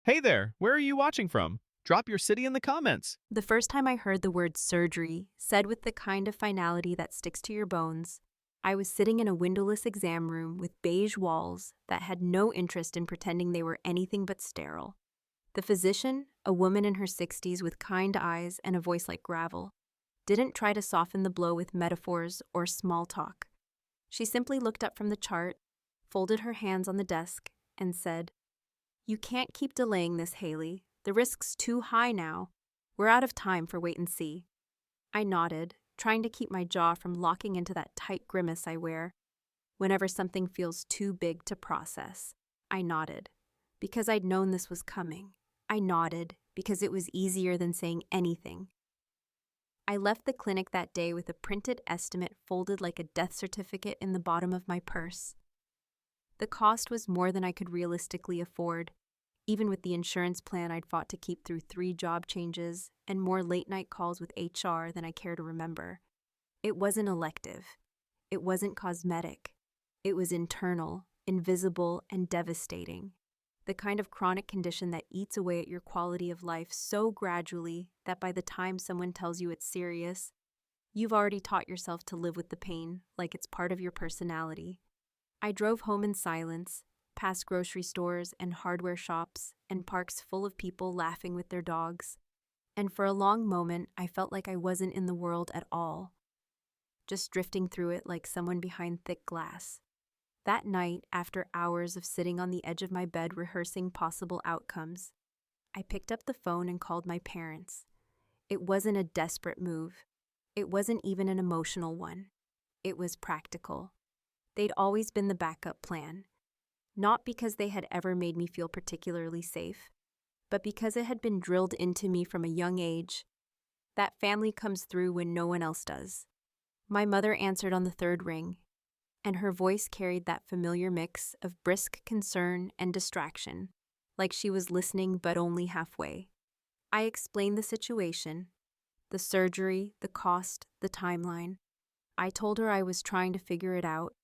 Hey there, where are you watching from? Drop your city in the comments. The first time I heard the word surgery, said with the kind of finality that sticks to your bones, I was sitting in a windowless exam room with beige walls that had no interest in pretending they were anything but sterile. The physician, a woman in her 60s with kind eyes and a voice like gravel, didn't try to soften the blow with metaphors or small talk. She simply looked up from the chart, folded her hands on the desk, and said, "You can't keep delaying this, Haley. The risk's too high now. We're out of time for wait and see." I nodded, trying to keep my jaw from locking into that tight grimace I wear whenever something feels too big to process. I nodded, because I'd known this was coming. I nodded, because it was easier than saying anything. I left the clinic that day with a printed estimate folded like a death certificate in the bottom of my purse. The cost was more than I could realistically afford, even with the insurance plan I'd fought to keep through 3 job changes and more late-night calls with HR than I care to remember. It wasn't elective. It wasn't cosmetic. It was internal, invisible, and devastating. The kind of chronic condition that eats away at your quality of life so gradually that by the time someone tells you it's serious, you've already taught yourself to live with the pain like it's part of your personality. I drove home in silence, past grocery stores and hardware shops and parks full of people laughing with their dogs, and for a long moment I felt like I wasn't in the world at all, just drifting through it like someone behind thick glass. That night, after hours of sitting on the edge of my bed rehearsing possible outcomes, I picked up the phone and called my parents. It wasn't a desperate move. It wasn't even an emotional one. It was practical. They'd always been the backup plan, not because they had ever made me feel particularly safe, but because it had been drilled into me from a young age that family comes through when no one else does. My mother answered on the third ring, and her voice carried that familiar mix of brisk concern and distraction, like she was listening but only halfway. I explained the situation, the surgery, the cost, the timeline. I told her I was trying to figure it out,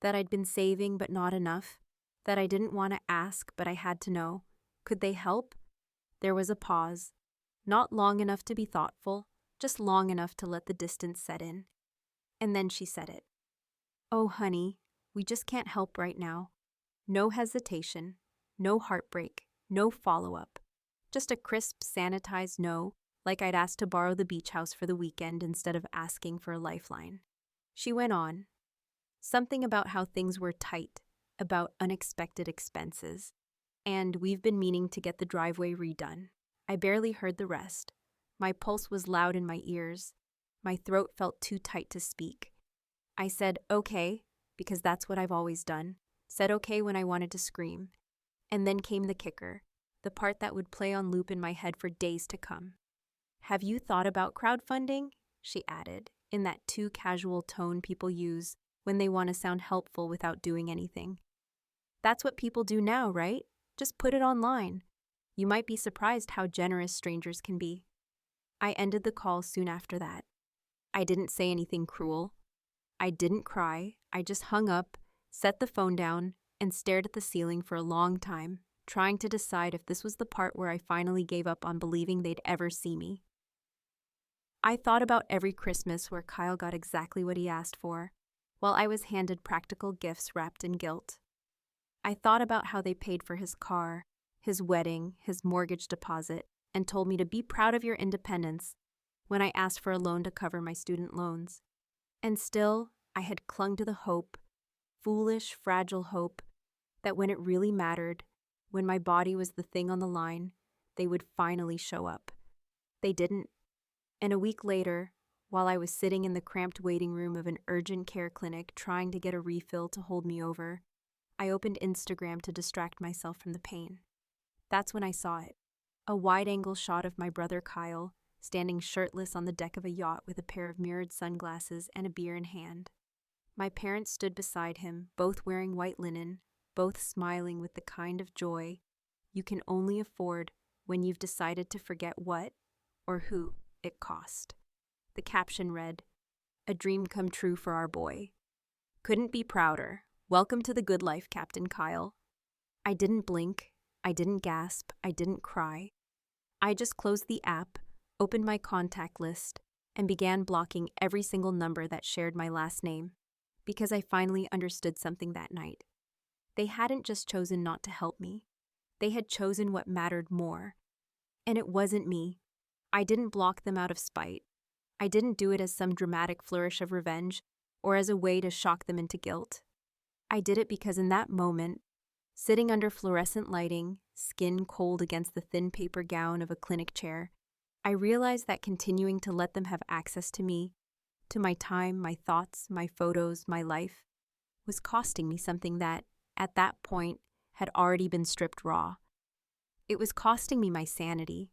that I'd been saving but not enough, that I didn't want to ask but I had to know. Could they help? There was a pause, not long enough to be thoughtful, just long enough to let the distance set in. And then she said it. "Oh, honey, we just can't help right now. No hesitation, no heartbreak, no follow-up. Just a crisp, sanitized no, like I'd asked to borrow the beach house for the weekend instead of asking for a lifeline." She went on. Something about how things were tight, about unexpected expenses. And we've been meaning to get the driveway redone. I barely heard the rest. My pulse was loud in my ears. My throat felt too tight to speak. I said, "Okay," because that's what I've always done. Said okay when I wanted to scream. And then came the kicker, the part that would play on loop in my head for days to come. "Have you thought about crowdfunding?" she added, in that too casual tone people use when they want to sound helpful without doing anything. "That's what people do now, right? Just put it online. You might be surprised how generous strangers can be." I ended the call soon after that. I didn't say anything cruel. I didn't cry. I just hung up, set the phone down, and stared at the ceiling for a long time, trying to decide if this was the part where I finally gave up on believing they'd ever see me. I thought about every Christmas where Kyle got exactly what he asked for, while I was handed practical gifts wrapped in guilt. I thought about how they paid for his car, his wedding, his mortgage deposit, and told me to be proud of your independence when I asked for a loan to cover my student loans. And still, I had clung to the hope, foolish, fragile hope, that when it really mattered, when my body was the thing on the line, they would finally show up. They didn't. And a week later, while I was sitting in the cramped waiting room of an urgent care clinic trying to get a refill to hold me over, I opened Instagram to distract myself from the pain. That's when I saw it. A wide-angle shot of my brother Kyle, standing shirtless on the deck of a yacht with a pair of mirrored sunglasses and a beer in hand. My parents stood beside him, both wearing white linen, both smiling with the kind of joy you can only afford when you've decided to forget what, or who, it cost. The caption read, "A dream come true for our boy. Couldn't be prouder. Welcome to the good life, Captain Kyle." I didn't blink. I didn't gasp. I didn't cry. I just closed the app, opened my contact list, and began blocking every single number that shared my last name, because I finally understood something that night. They hadn't just chosen not to help me. They had chosen what mattered more. And it wasn't me. I didn't block them out of spite. I didn't do it as some dramatic flourish of revenge or as a way to shock them into guilt. I did it because in that moment, sitting under fluorescent lighting, skin cold against the thin paper gown of a clinic chair, I realized that continuing to let them have access to me, to my time, my thoughts, my photos, my life, was costing me something that, at that point, had already been stripped raw. It was costing me my sanity,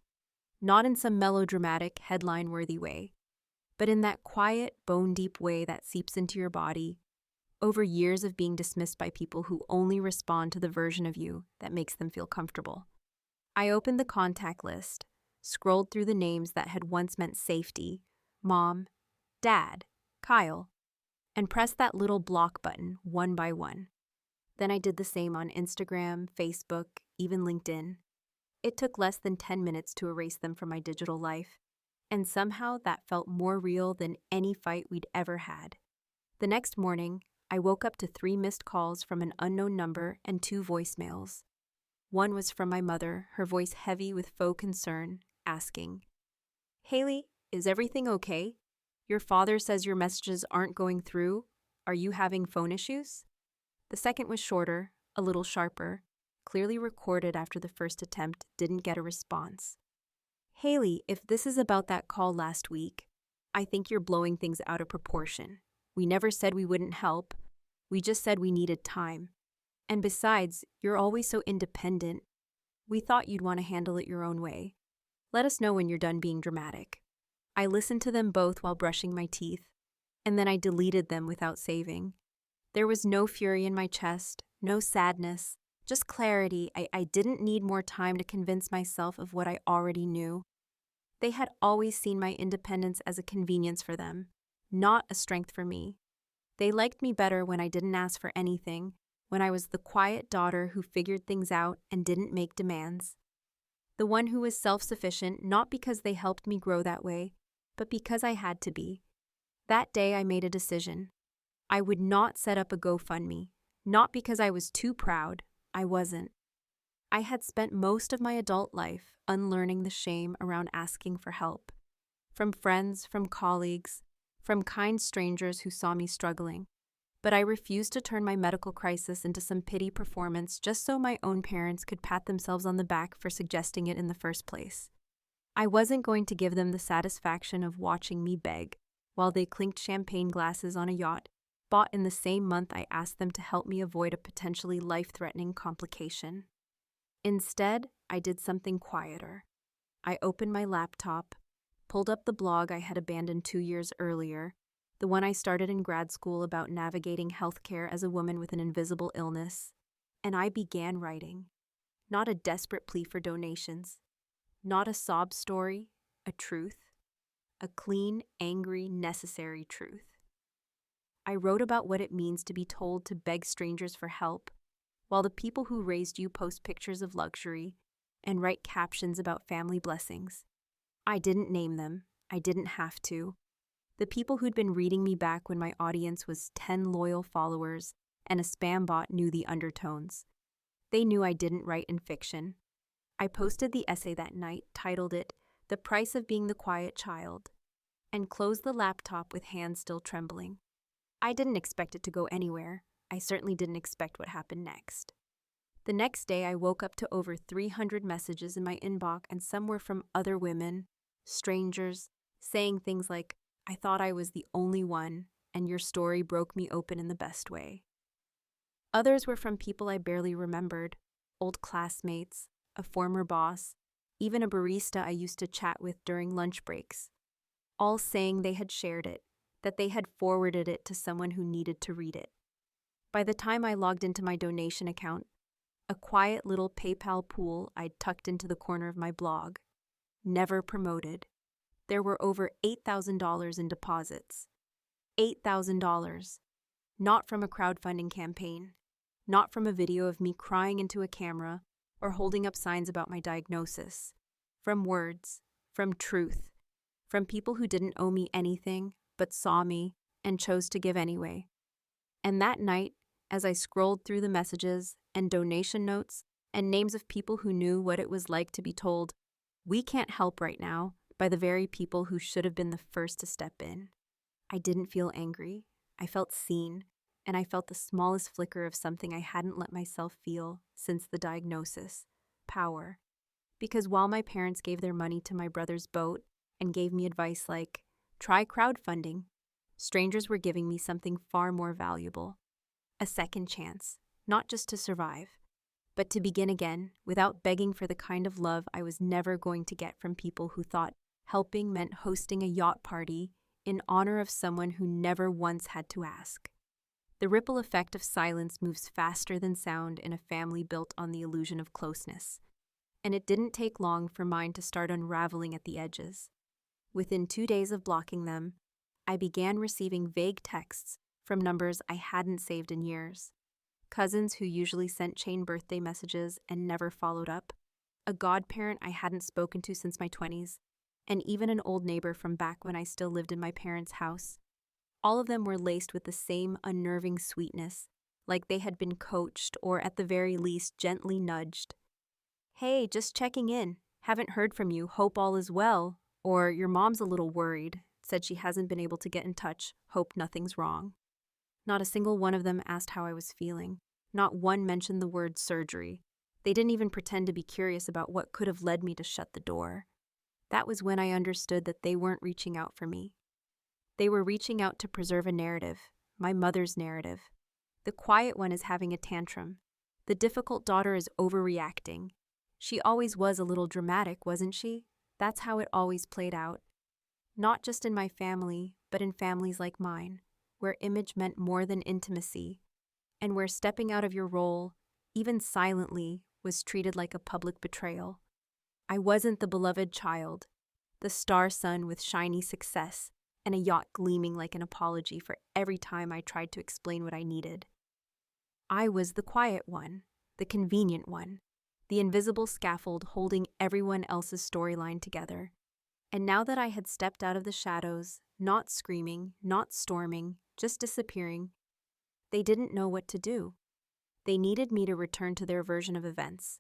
not in some melodramatic, headline-worthy way, but in that quiet, bone-deep way that seeps into your body over years of being dismissed by people who only respond to the version of you that makes them feel comfortable. I opened the contact list, scrolled through the names that had once meant safety, Mom, Dad, Kyle, and pressed that little block button one by one. Then I did the same on Instagram, Facebook, even LinkedIn. It took less than 10 minutes to erase them from my digital life, and somehow that felt more real than any fight we'd ever had. The next morning, I woke up to 3 missed calls from an unknown number and 2 voicemails. One was from my mother, her voice heavy with faux concern, asking, "Haley, is everything okay? Your father says your messages aren't going through. Are you having phone issues?" The second was shorter, a little sharper, clearly recorded after the first attempt didn't get a response. "Haley, if this is about that call last week, I think you're blowing things out of proportion. We never said we wouldn't help. We just said we needed time. And besides, you're always so independent. We thought you'd want to handle it your own way. Let us know when you're done being dramatic." I listened to them both while brushing my teeth, and then I deleted them without saving. There was no fury in my chest, no sadness, just clarity. I didn't need more time to convince myself of what I already knew. They had always seen my independence as a convenience for them, not a strength for me. They liked me better when I didn't ask for anything, when I was the quiet daughter who figured things out and didn't make demands. The one who was self-sufficient not because they helped me grow that way, but because I had to be. That day I made a decision. I would not set up a GoFundMe, not because I was too proud. I wasn't. I had spent most of my adult life unlearning the shame around asking for help. From friends, from colleagues, from kind strangers who saw me struggling. But I refused to turn my medical crisis into some pity performance just so my own parents could pat themselves on the back for suggesting it in the first place. I wasn't going to give them the satisfaction of watching me beg while they clinked champagne glasses on a yacht bought in the same month I asked them to help me avoid a potentially life-threatening complication. Instead, I did something quieter. I opened my laptop, pulled up the blog I had abandoned 2 years earlier, the one I started in grad school about navigating healthcare as a woman with an invisible illness, and I began writing. Not a desperate plea for donations, not a sob story, a truth, a clean, angry, necessary truth. I wrote about what it means to be told to beg strangers for help, while the people who raised you post pictures of luxury and write captions about family blessings. I didn't name them. I didn't have to. The people who'd been reading me back when my audience was 10 loyal followers and a spam bot knew the undertones. They knew I didn't write in fiction. I posted the essay that night, titled it, "The Price of Being the Quiet Child," and closed the laptop with hands still trembling. I didn't expect it to go anywhere. I certainly didn't expect what happened next. The next day, I woke up to over 300 messages in my inbox, and some were from other women, strangers, saying things like, "I thought I was the only one, and your story broke me open in the best way." Others were from people I barely remembered, old classmates, a former boss, even a barista I used to chat with during lunch breaks, all saying they had shared it, that they had forwarded it to someone who needed to read it. By the time I logged into my donation account, a quiet little PayPal pool I'd tucked into the corner of my blog, never promoted, there were over $8,000 in deposits. $8,000. Not from a crowdfunding campaign, not from a video of me crying into a camera, or holding up signs about my diagnosis. From words, from truth, from people who didn't owe me anything but saw me and chose to give anyway. And that night, as I scrolled through the messages and donation notes and names of people who knew what it was like to be told, "We can't help right now," by the very people who should have been the first to step in, I didn't feel angry. I felt seen, and I felt the smallest flicker of something I hadn't let myself feel since the diagnosis: power. Because while my parents gave their money to my brother's boat and gave me advice like, "Try crowdfunding," strangers were giving me something far more valuable: a second chance, not just to survive, but to begin again without begging for the kind of love I was never going to get from people who thought helping meant hosting a yacht party in honor of someone who never once had to ask. The ripple effect of silence moves faster than sound in a family built on the illusion of closeness, and it didn't take long for mine to start unraveling at the edges. Within 2 days of blocking them, I began receiving vague texts from numbers I hadn't saved in years. Cousins who usually sent chain birthday messages and never followed up, a godparent I hadn't spoken to since my 20s, and even an old neighbor from back when I still lived in my parents' house. All of them were laced with the same unnerving sweetness, like they had been coached or at the very least gently nudged. "Hey, just checking in. Haven't heard from you. Hope all is well." Or, "Your mom's a little worried. Said she hasn't been able to get in touch. Hope nothing's wrong." Not a single one of them asked how I was feeling. Not one mentioned the word surgery. They didn't even pretend to be curious about what could have led me to shut the door. That was when I understood that they weren't reaching out for me. They were reaching out to preserve a narrative, my mother's narrative. The quiet one is having a tantrum. The difficult daughter is overreacting. She always was a little dramatic, wasn't she? That's how it always played out. Not just in my family, but in families like mine, where image meant more than intimacy, and where stepping out of your role, even silently, was treated like a public betrayal. I wasn't the beloved child, the star son with shiny success and a yacht gleaming like an apology for every time I tried to explain what I needed. I was the quiet one, the convenient one, the invisible scaffold holding everyone else's storyline together. And now that I had stepped out of the shadows, not screaming, not storming, just disappearing, they didn't know what to do. They needed me to return to their version of events.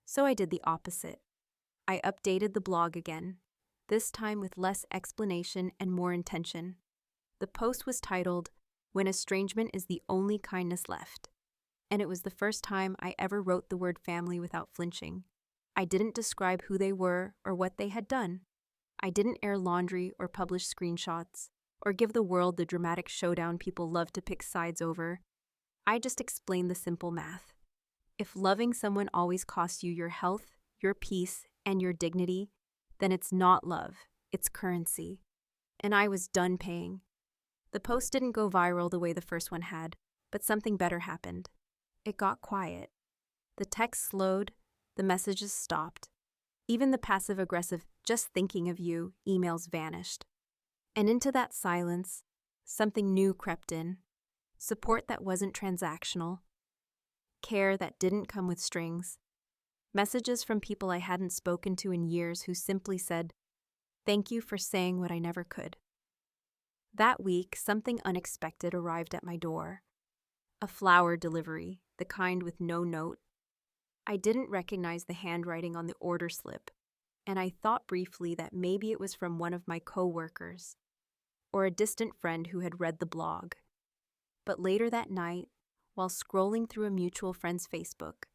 So I did the opposite. I updated the blog again, this time with less explanation and more intention. The post was titled, "When Estrangement is the Only Kindness Left," and it was the first time I ever wrote the word family without flinching. I didn't describe who they were or what they had done. I didn't air laundry or publish screenshots or give the world the dramatic showdown people love to pick sides over. I just explained the simple math. If loving someone always costs you your health, your peace, and your dignity, then it's not love, it's currency. And I was done paying. The post didn't go viral the way the first one had, but something better happened. It got quiet. The text slowed, the messages stopped. Even the passive-aggressive "just thinking of you" emails vanished. And into that silence, something new crept in. Support that wasn't transactional. Care that didn't come with strings. Messages from people I hadn't spoken to in years who simply said, "Thank you for saying what I never could." That week, something unexpected arrived at my door. A flower delivery, the kind with no note. I didn't recognize the handwriting on the order slip, and I thought briefly that maybe it was from one of my co-workers, or a distant friend who had read the blog. But later that night, while scrolling through a mutual friend's Facebook,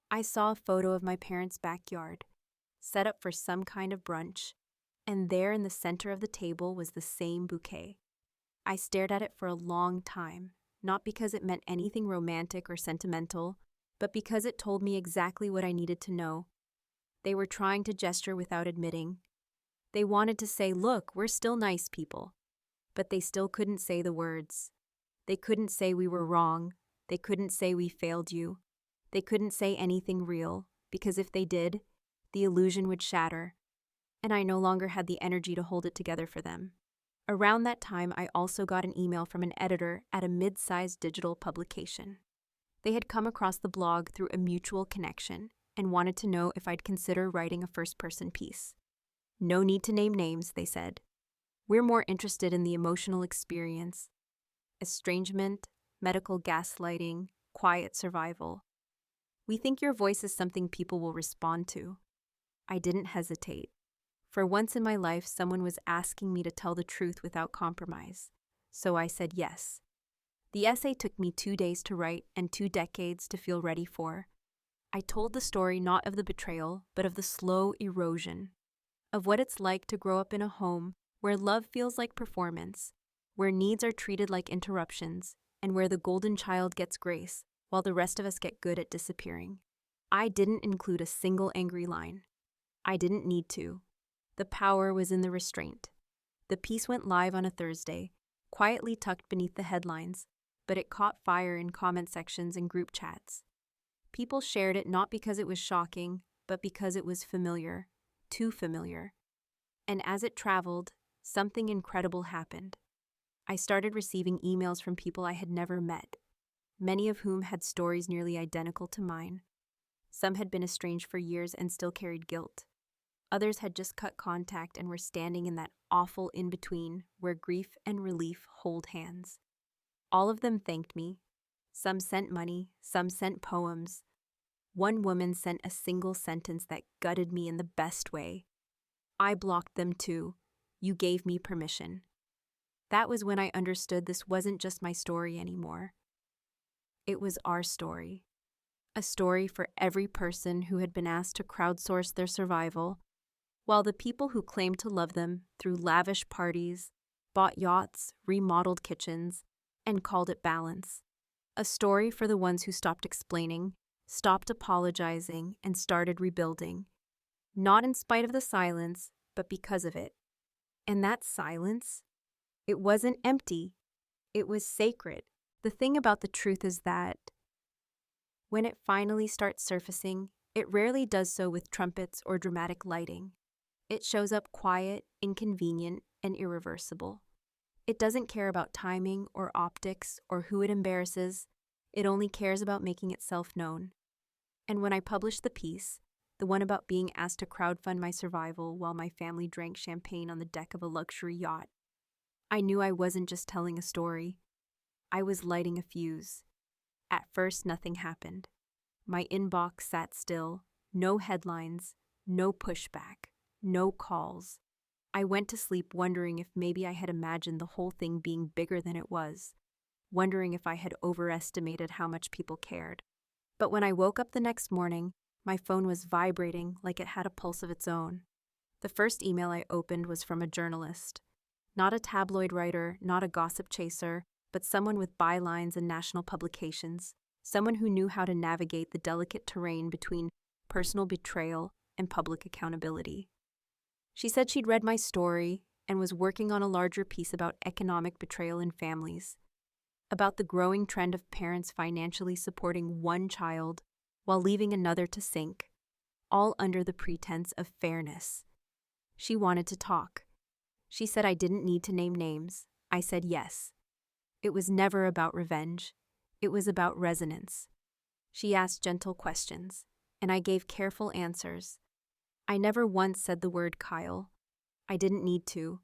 I saw a photo of my parents' backyard, set up for some kind of brunch, and there in the center of the table was the same bouquet. I stared at it for a long time, not because it meant anything romantic or sentimental, but because it told me exactly what I needed to know. They were trying to gesture without admitting. They wanted to say, "Look, we're still nice people," but they still couldn't say the words. They couldn't say we were wrong. They couldn't say we failed you. They couldn't say anything real, because if they did, the illusion would shatter, and I no longer had the energy to hold it together for them. Around that time, I also got an email from an editor at a mid-sized digital publication. They had come across the blog through a mutual connection, and wanted to know if I'd consider writing a first-person piece. No need to name names, they said. We're more interested in the emotional experience, estrangement, medical gaslighting, quiet survival. We think your voice is something people will respond to. I didn't hesitate. For once in my life, someone was asking me to tell the truth without compromise. So I said yes. The essay took me 2 days to write and 2 decades to feel ready for. I told the story not of the betrayal, but of the slow erosion, of what it's like to grow up in a home where love feels like performance, where needs are treated like interruptions, and where the golden child gets grace while the rest of us get good at disappearing. I didn't include a single angry line. I didn't need to. The power was in the restraint. The piece went live on a Thursday, quietly tucked beneath the headlines, but it caught fire in comment sections and group chats. People shared it not because it was shocking, but because it was familiar, too familiar. And as it traveled, something incredible happened. I started receiving emails from people I had never met, many of whom had stories nearly identical to mine. Some had been estranged for years and still carried guilt. Others had just cut contact and were standing in that awful in-between where grief and relief hold hands. All of them thanked me. Some sent money, some sent poems. One woman sent a single sentence that gutted me in the best way. I blocked them too. You gave me permission. That was when I understood this wasn't just my story anymore. It was our story. A story for every person who had been asked to crowdsource their survival, while the people who claimed to love them through lavish parties, bought yachts, remodeled kitchens, and called it balance. A story for the ones who stopped explaining, stopped apologizing, and started rebuilding. Not in spite of the silence, but because of it. And that silence, it wasn't empty. It was sacred. The thing about the truth is that when it finally starts surfacing, it rarely does so with trumpets or dramatic lighting. It shows up quiet, inconvenient, and irreversible. It doesn't care about timing or optics or who it embarrasses. It only cares about making itself known. And when I published the piece, the one about being asked to crowdfund my survival while my family drank champagne on the deck of a luxury yacht, I knew I wasn't just telling a story. I was lighting a fuse. At first, nothing happened. My inbox sat still, no headlines, no pushback, no calls. I went to sleep wondering if maybe I had imagined the whole thing being bigger than it was, wondering if I had overestimated how much people cared. But when I woke up the next morning, my phone was vibrating like it had a pulse of its own. The first email I opened was from a journalist. Not a tabloid writer, not a gossip chaser, but someone with bylines and national publications, someone who knew how to navigate the delicate terrain between personal betrayal and public accountability. She said she'd read my story and was working on a larger piece about economic betrayal in families, about the growing trend of parents financially supporting one child while leaving another to sink, all under the pretense of fairness. She wanted to talk. She said I didn't need to name names. I said yes. It was never about revenge. It was about resonance. She asked gentle questions, and I gave careful answers. I never once said the word Kyle. I didn't need to.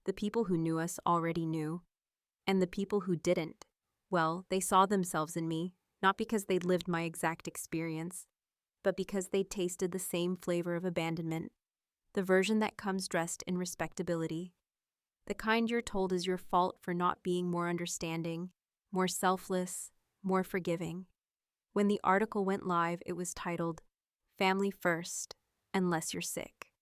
The people who knew us already knew. And the people who didn't, well, they saw themselves in me, not because they'd lived my exact experience, but because they'd tasted the same flavor of abandonment, the version that comes dressed in respectability. The kind you're told is your fault for not being more understanding, more selfless, more forgiving. When the article went live, it was titled, "Family First, Unless You're Sick."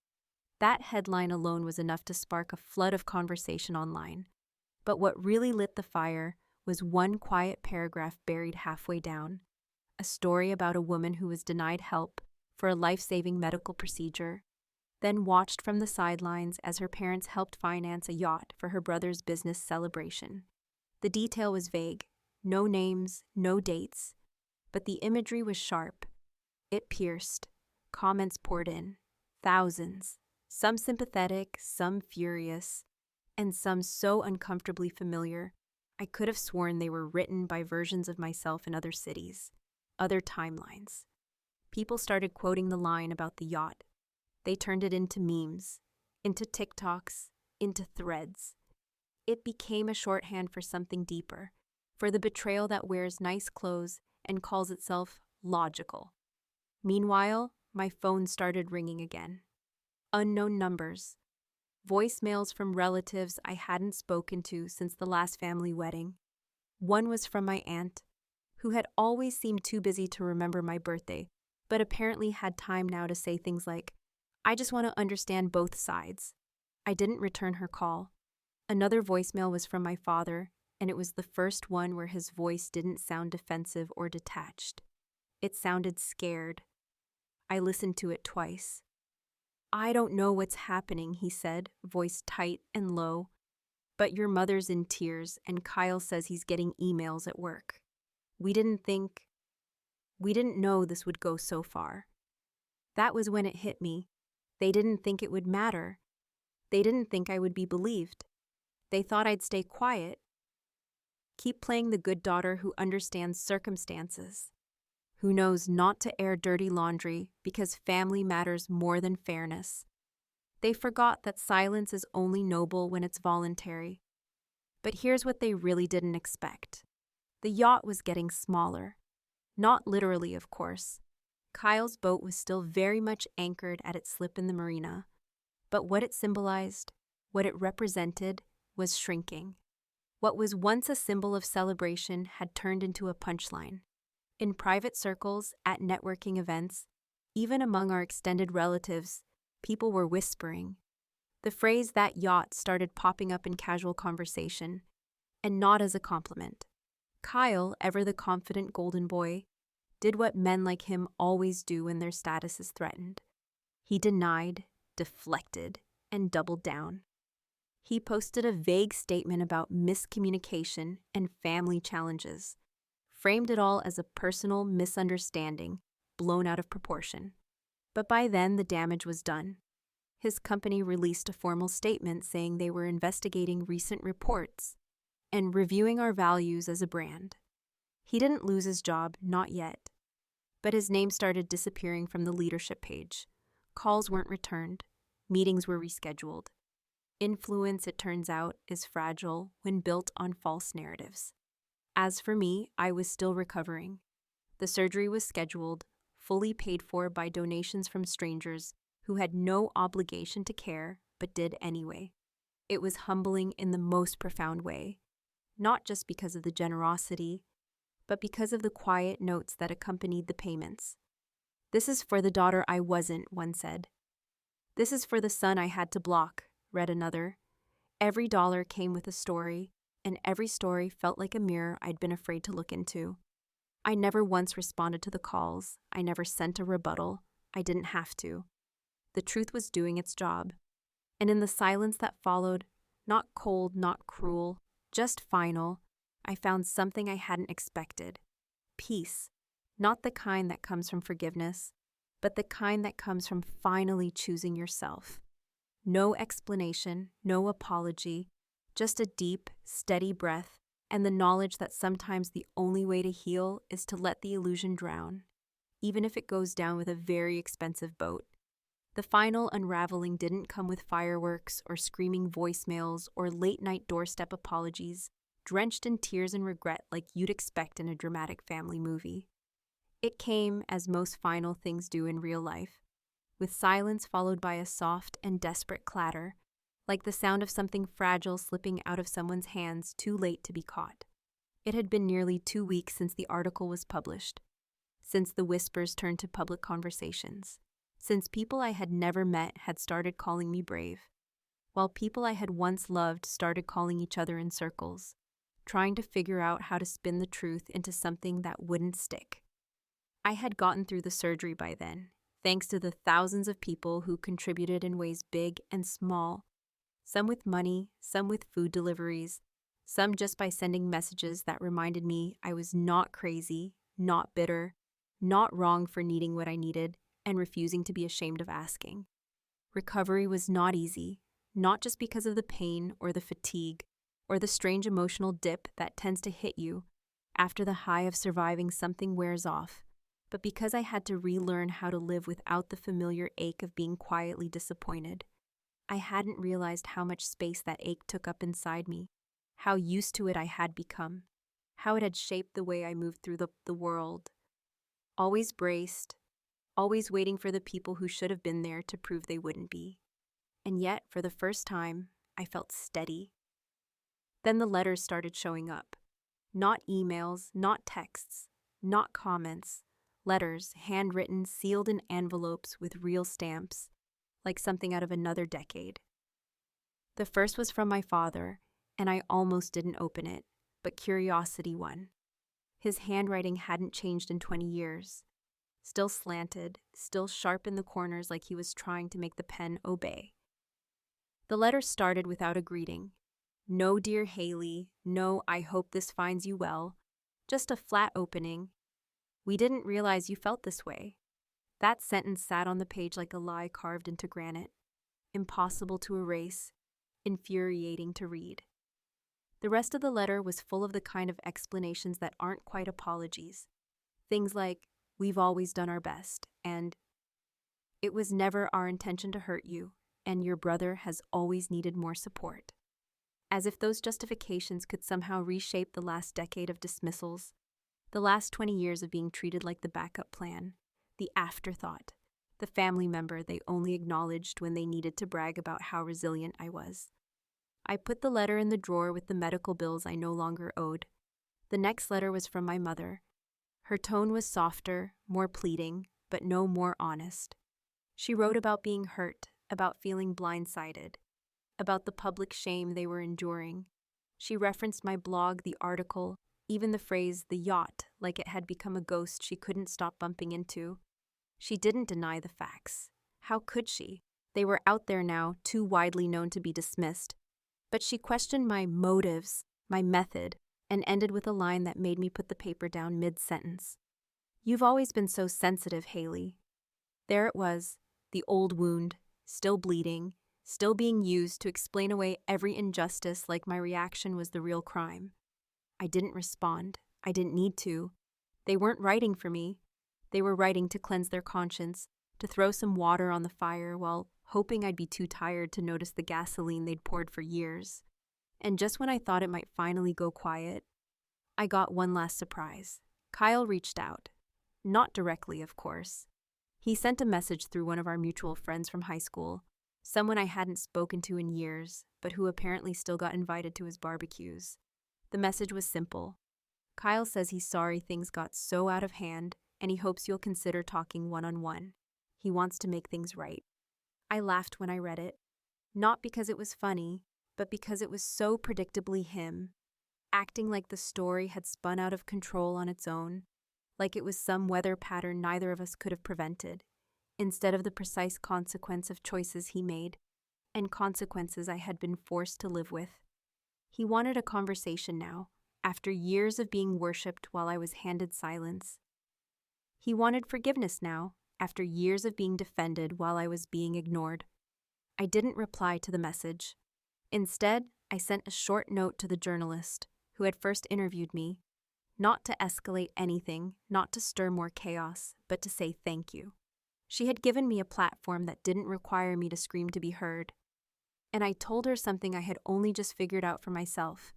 That headline alone was enough to spark a flood of conversation online. But what really lit the fire was one quiet paragraph buried halfway down, a story about a woman who was denied help for a life-saving medical procedure, then watched from the sidelines as her parents helped finance a yacht for her brother's business celebration. The detail was vague, no names, no dates, but the imagery was sharp. It pierced. Comments poured in, thousands, some sympathetic, some furious, and some so uncomfortably familiar, I could have sworn they were written by versions of myself in other cities, other timelines. People started quoting the line about the yacht. They turned it into memes, into TikToks, into threads. It became a shorthand for something deeper, for the betrayal that wears nice clothes and calls itself logical. Meanwhile, my phone started ringing again. Unknown numbers. Voicemails from relatives I hadn't spoken to since the last family wedding. One was from my aunt, who had always seemed too busy to remember my birthday, but apparently had time now to say things like, "I just want to understand both sides." I didn't return her call. Another voicemail was from my father, and it was the first one where his voice didn't sound defensive or detached. It sounded scared. I listened to it twice. "I don't know what's happening," he said, voice tight and low. "But your mother's in tears, and Kyle says he's getting emails at work. We didn't know this would go so far." That was when it hit me. They didn't think it would matter. They didn't think I would be believed. They thought I'd stay quiet, keep playing the good daughter who understands circumstances, who knows not to air dirty laundry because family matters more than fairness. They forgot that silence is only noble when it's voluntary. But here's what they really didn't expect. The yacht was getting smaller. Not literally, of course. Kyle's boat was still very much anchored at its slip in the marina. But what it symbolized, what it represented, was shrinking. What was once a symbol of celebration had turned into a punchline. In private circles, at networking events, even among our extended relatives, people were whispering. The phrase "that yacht" started popping up in casual conversation, and not as a compliment. Kyle, ever the confident golden boy, did what men like him always do when their status is threatened. He denied, deflected, and doubled down. He posted a vague statement about miscommunication and family challenges, framed it all as a personal misunderstanding blown out of proportion. But by then, the damage was done. His company released a formal statement saying they were investigating recent reports and reviewing our values as a brand. He didn't lose his job, not yet. But his name started disappearing from the leadership page. Calls weren't returned. Meetings were rescheduled. Influence, it turns out, is fragile when built on false narratives. As for me, I was still recovering. The surgery was scheduled, fully paid for by donations from strangers who had no obligation to care but did anyway. It was humbling in the most profound way, not just because of the generosity, but because of the quiet notes that accompanied the payments. "This is for the daughter I wasn't," one said. "This is for the son I had to block," read another. Every dollar came with a story, and every story felt like a mirror I'd been afraid to look into. I never once responded to the calls. I never sent a rebuttal. I didn't have to. The truth was doing its job. And in the silence that followed, not cold, not cruel, just final, I found something I hadn't expected. Peace. Not the kind that comes from forgiveness, but the kind that comes from finally choosing yourself. No explanation, no apology, just a deep, steady breath, and the knowledge that sometimes the only way to heal is to let the illusion drown, even if it goes down with a very expensive boat. The final unraveling didn't come with fireworks or screaming voicemails or late-night doorstep apologies, drenched in tears and regret like you'd expect in a dramatic family movie. It came, as most final things do in real life, with silence followed by a soft and desperate clatter, like the sound of something fragile slipping out of someone's hands too late to be caught. It had been nearly 2 weeks since the article was published, since the whispers turned to public conversations, since people I had never met had started calling me brave, while people I had once loved started calling each other in circles, trying to figure out how to spin the truth into something that wouldn't stick. I had gotten through the surgery by then, thanks to the thousands of people who contributed in ways big and small, some with money, some with food deliveries, some just by sending messages that reminded me I was not crazy, not bitter, not wrong for needing what I needed, and refusing to be ashamed of asking. Recovery was not easy, not just because of the pain or the fatigue or the strange emotional dip that tends to hit you after the high of surviving something wears off, but because I had to relearn how to live without the familiar ache of being quietly disappointed. I hadn't realized how much space that ache took up inside me, how used to it I had become, how it had shaped the way I moved through the world. Always braced, always waiting for the people who should have been there to prove they wouldn't be. And yet, for the first time, I felt steady. Then the letters started showing up. Not emails, not texts, not comments. Letters, handwritten, sealed in envelopes with real stamps, like something out of another decade. The first was from my father, and I almost didn't open it, but curiosity won. His handwriting hadn't changed in 20 years. Still slanted, still sharp in the corners like he was trying to make the pen obey. The letter started without a greeting. No, dear Haley, no, I hope this finds you well. Just a flat opening. We didn't realize you felt this way. That sentence sat on the page like a lie carved into granite. Impossible to erase, infuriating to read. The rest of the letter was full of the kind of explanations that aren't quite apologies. Things like, we've always done our best, and it was never our intention to hurt you, and your brother has always needed more support. As if those justifications could somehow reshape the last decade of dismissals, the last 20 years of being treated like the backup plan, the afterthought, the family member they only acknowledged when they needed to brag about how resilient I was. I put the letter in the drawer with the medical bills I no longer owed. The next letter was from my mother. Her tone was softer, more pleading, but no more honest. She wrote about being hurt, about feeling blindsided, about the public shame they were enduring. She referenced my blog, the article, even the phrase, the yacht, like it had become a ghost she couldn't stop bumping into. She didn't deny the facts. How could she? They were out there now, too widely known to be dismissed. But she questioned my motives, my method, and ended with a line that made me put the paper down mid-sentence. You've always been so sensitive, Haley. There it was, the old wound, still bleeding, still being used to explain away every injustice like my reaction was the real crime. I didn't respond. I didn't need to. They weren't writing for me. They were writing to cleanse their conscience, to throw some water on the fire while hoping I'd be too tired to notice the gasoline they'd poured for years. And just when I thought it might finally go quiet, I got one last surprise. Kyle reached out. Not directly, of course. He sent a message through one of our mutual friends from high school, someone I hadn't spoken to in years, but who apparently still got invited to his barbecues. The message was simple. Kyle says he's sorry things got so out of hand, and he hopes you'll consider talking one-on-one. He wants to make things right. I laughed when I read it, not because it was funny, but because it was so predictably him, acting like the story had spun out of control on its own, like it was some weather pattern neither of us could have prevented, instead of the precise consequence of choices he made, and consequences I had been forced to live with. He wanted a conversation now, after years of being worshipped while I was handed silence. He wanted forgiveness now, after years of being defended while I was being ignored. I didn't reply to the message. Instead, I sent a short note to the journalist who had first interviewed me, not to escalate anything, not to stir more chaos, but to say thank you. She had given me a platform that didn't require me to scream to be heard. And I told her something I had only just figured out for myself,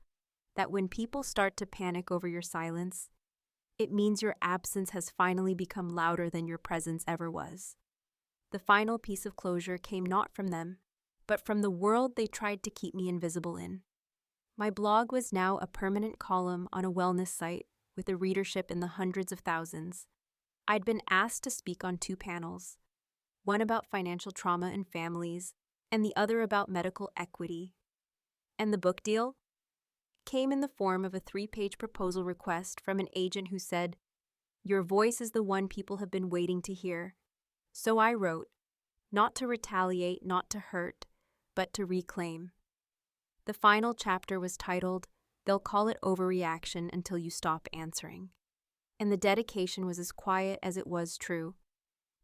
that when people start to panic over your silence, it means your absence has finally become louder than your presence ever was. The final piece of closure came not from them, but from the world they tried to keep me invisible in. My blog was now a permanent column on a wellness site with a readership in the hundreds of thousands. I'd been asked to speak on 2 panels, one about financial trauma in families, and the other about medical equity. And the book deal came in the form of a 3-page proposal request from an agent who said, "Your voice is the one people have been waiting to hear." So I wrote, not to retaliate, not to hurt, but to reclaim. The final chapter was titled, "They'll Call It Overreaction Until You Stop Answering." And the dedication was as quiet as it was true.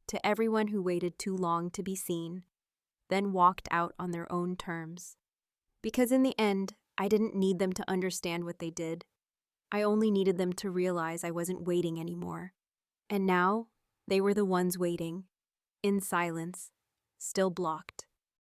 To everyone who waited too long to be seen, then walked out on their own terms. Because in the end, I didn't need them to understand what they did. I only needed them to realize I wasn't waiting anymore. And now they were the ones waiting, in silence, still blocked.